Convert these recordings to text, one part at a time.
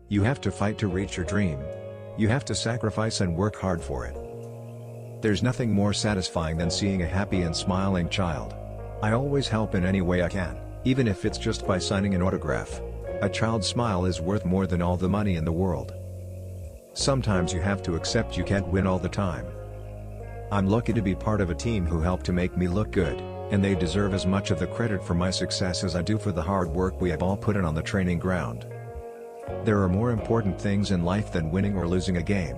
You have to fight to reach your dream. You have to sacrifice and work hard for it. There's nothing more satisfying than seeing a happy and smiling child. I always help in any way I can, even if it's just by signing an autograph. A child's smile is worth more than all the money in the world. Sometimes you have to accept you can't win all the time. I'm lucky to be part of a team who helped to make me look good, and they deserve as much of the credit for my success as I do for the hard work we have all put in on the training ground. There are more important things in life than winning or losing a game.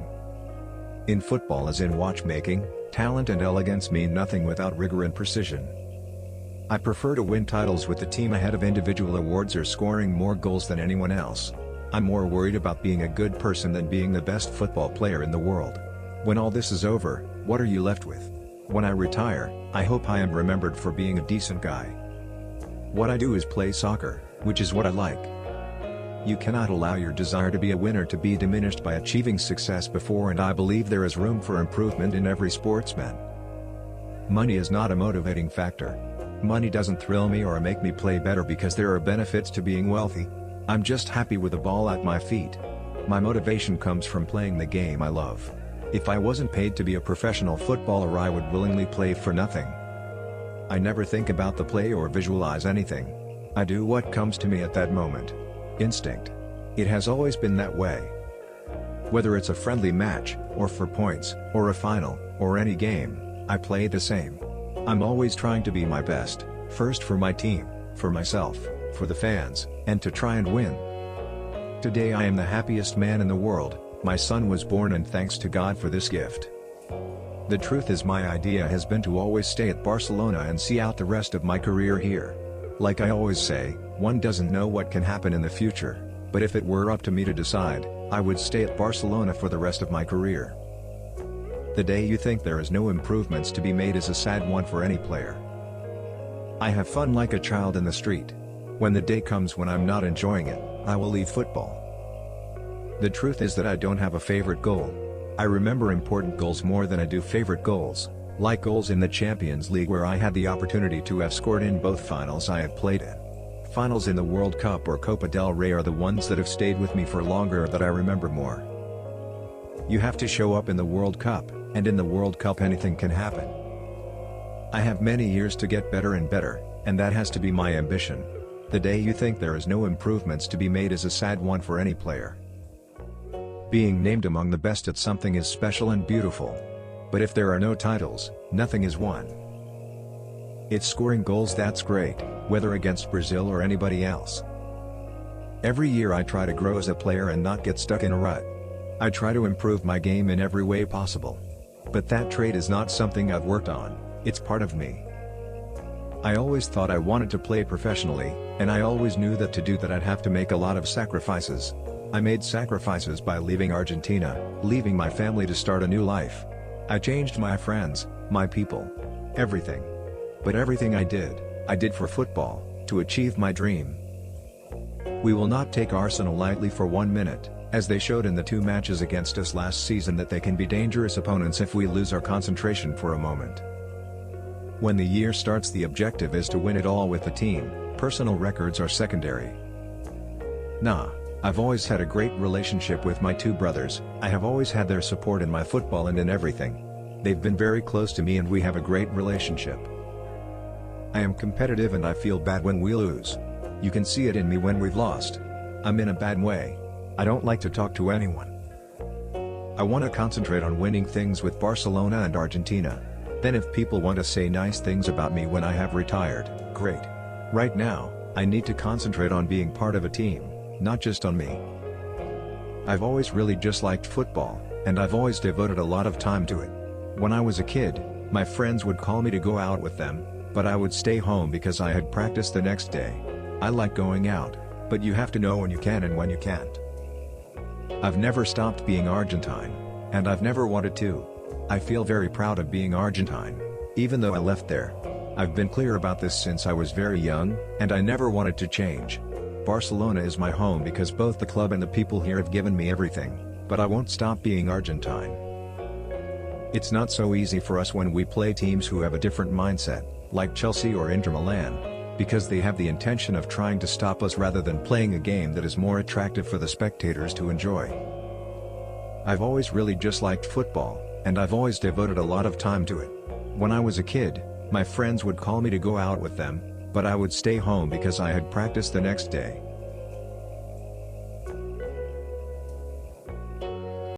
In football as in watchmaking, talent and elegance mean nothing without rigor and precision. I prefer to win titles with the team ahead of individual awards or scoring more goals than anyone else. I'm more worried about being a good person than being the best football player in the world. When all this is over, what are you left with? When I retire, I hope I am remembered for being a decent guy. What I do is play soccer, which is what I like. You cannot allow your desire to be a winner to be diminished by achieving success before, and I believe there is room for improvement in every sportsman. Money is not a motivating factor. Money doesn't thrill me or make me play better because there are benefits to being wealthy. I'm just happy with a ball at my feet. My motivation comes from playing the game I love. If I wasn't paid to be a professional footballer, I would willingly play for nothing. I never think about the play or visualize anything. I do what comes to me at that moment. Instinct. It has always been that way. Whether it's a friendly match, or for points, or a final, or any game, I play the same. I'm always trying to be my best, first for my team, for myself, for the fans, and to try and win. Today I am the happiest man in the world. My son was born, and thanks to God for this gift. The truth is, my idea has been to always stay at Barcelona and see out the rest of my career here. Like I always say, one doesn't know what can happen in the future, but if it were up to me to decide, I would stay at Barcelona for the rest of my career. The day you think there is no improvements to be made is a sad one for any player. I have fun like a child in the street. When the day comes when I'm not enjoying it, I will leave football. The truth is that I don't have a favorite goal. I remember important goals more than I do favorite goals, like goals in the Champions League where I had the opportunity to have scored in both finals I have played in. Finals in the World Cup or Copa del Rey are the ones that have stayed with me for longer, that I remember more. You have to show up in the World Cup, and in the World Cup anything can happen. I have many years to get better and better, and that has to be my ambition. The day you think there is no improvements to be made is a sad one for any player. Being named among the best at something is special and beautiful. But if there are no titles, nothing is won. It's scoring goals that's great, whether against Brazil or anybody else. Every year I try to grow as a player and not get stuck in a rut. I try to improve my game in every way possible. But that trait is not something I've worked on, it's part of me. I always thought I wanted to play professionally, and I always knew that to do that I'd have to make a lot of sacrifices. I made sacrifices by leaving Argentina, leaving my family to start a new life. I changed my friends, my people, everything. But everything I did for football, to achieve my dream. We will not take Arsenal lightly for 1 minute, as they showed in the 2 matches against us last season that they can be dangerous opponents if we lose our concentration for a moment. When the year starts, the objective is to win it all with the team, personal records are secondary. I've always had a great relationship with my 2 brothers, I have always had their support in my football and in everything. They've been very close to me and we have a great relationship. I am competitive and I feel bad when we lose. You can see it in me when we've lost. I'm in a bad way. I don't like to talk to anyone. I want to concentrate on winning things with Barcelona and Argentina. Then if people want to say nice things about me when I have retired, great. Right now, I need to concentrate on being part of a team, not just on me. I've always really just liked football, and I've always devoted a lot of time to it. When I was a kid, my friends would call me to go out with them, but I would stay home because I had practice the next day. I like going out, but you have to know when you can and when you can't. I've never stopped being Argentine, and I've never wanted to. I feel very proud of being Argentine, even though I left there. I've been clear about this since I was very young, and I never wanted to change. Barcelona is my home because both the club and the people here have given me everything, but I won't stop being Argentine. It's not so easy for us when we play teams who have a different mindset, like Chelsea or Inter Milan. because they have the intention of trying to stop us rather than playing a game that is more attractive for the spectators to enjoy. I've always really just liked football, and I've always devoted a lot of time to it. When I was a kid, my friends would call me to go out with them, but I would stay home because I had practice the next day.